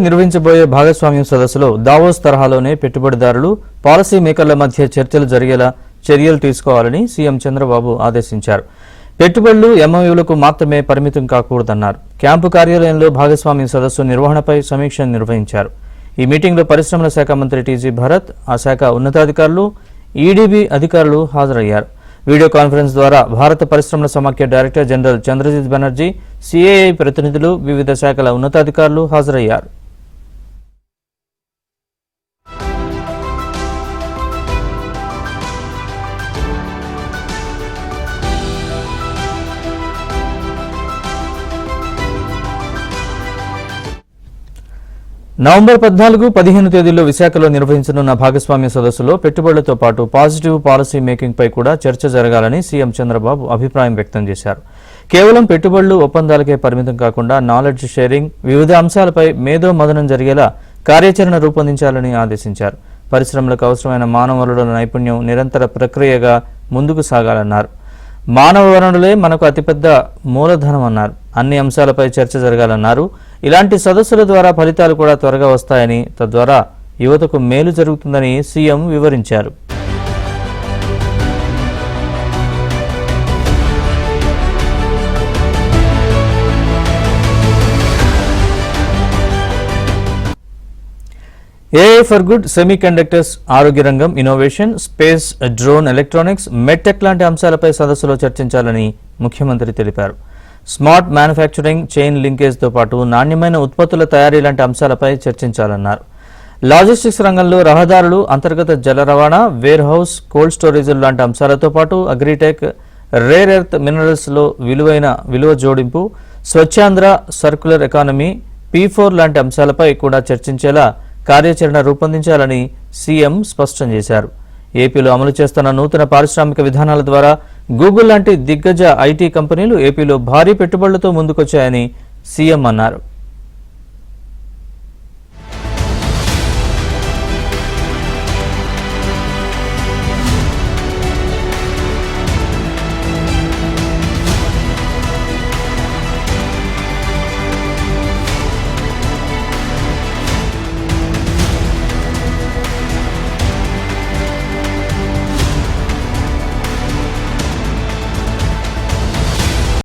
నిర్వహించబోయే భాగస్వామ్యం సదస్సులో దావోస్ తరహాలోనే పెట్టుబడిదారులు పాలసీ మేకర్ల మధ్య చర్చలు జరిగేలా చర్యలు తీసుకోవాలని సీఎం చంద్రబాబు ఆదేశించారు. పెట్టుబడులు ఎంఓయూలకు మాత్రమే పరిమితం కాకూడదన్నారు. క్యాంపు కార్యాలయంలో భాగస్వామ్యం సదస్సు నిర్వహణపై సమీక్ష నిర్వహించారు. ఈ మీటింగ్లో పరిశ్రమల శాఖ మంత్రి టీజీ భరత్, ఆ శాఖ ఉన్నతాధికారులు, ఈడీబీ అధికారులు హాజరయ్యారు. వీడియో కాన్ఫరెన్స్ ద్వారా భారత పరిశ్రమల సమాఖ్య director general Chandrajit Banerjee, CII ప్రతినిధులు, వివిధ శాఖల ఉన్నతాధికారులు హాజరయ్యారు. నవంబర్ 14-15 తేదీల్లో విశాఖలో నిర్వహించనున్న భాగస్వామ్య సదస్సులో పెట్టుబడులతో పాటు పాజిటివ్ పాలసీ మేకింగ్ పై కూడా చర్చ జరగాలని సీఎం చంద్రబాబు అభిప్రాయం వ్యక్తం చేశారు. కేవలం పెట్టుబడులు, ఒప్పందాలకే పరిమితం కాకుండా నాలెడ్జ్ షేరింగ్, వివిధ అంశాలపై మేధో మథనం జరిగేలా కార్యాచరణ రూపొందించాలని ఆదేశించారు. పరిశ్రమలకు అవసరమైన మానవ వనరుల నైపుణ్యం నిరంతర ప్రక్రియగా ముందుకు సాగాలన్నారు. మానవ వనరులే మనకు అతిపెద్ద మూలధనం అన్నారు. అన్ని అంశాలపై చర్చ జరగాలన్నారు. ఇలాంటి సదస్సుల ద్వారా ఫలితాలు కూడా త్వరగా వస్తాయని, తద్వారా యువతకు మేలు జరుగుతుందని సీఎం వివరించారు. AI for good, semi conductors, ఆరోగ్య రంగం, innovation, space, drone, electronics, medtech లాంటి అంశాలపై సదస్సులో చర్చించాలని ముఖ్యమంత్రి తెలిపారు. స్మార్ట్ మ్యానుఫ్యాక్చరింగ్, చైన్ లింకేజ్తో పాటు నాణ్యమైన ఉత్పత్తుల తయారీ లాంటి అంశాలపై చర్చించాలన్నారు. లాజిస్టిక్స్ రంగంలో రహదారులు, అంతర్గత జల రవాణా, వేర్ హౌస్, కోల్డ్ స్టోరేజ్ లాంటి అంశాలతో పాటు అగ్రిటెక్, రేర్ ఎర్త్ మినరల్స్లో విలువ జోడింపు, స్వచ్ఛాంధ్ర, సర్క్యులర్ ఎకానమీ, P4 లాంటి అంశాలపై కూడా చర్చించేలా కార్యాచరణ రూపొందించాలని సీఎం స్పష్టం చేశారు. ఏపీలో అమలు చేస్తున్న నూతన పారిశ్రామిక విధానాల ద్వారా గూగుల్ లాంటి దిగ్గజ ఐటీ కంపెనీలు ఏపీలో భారీ పెట్టుబడులతో ముందుకొచ్చాయని సీఎం అన్నారు.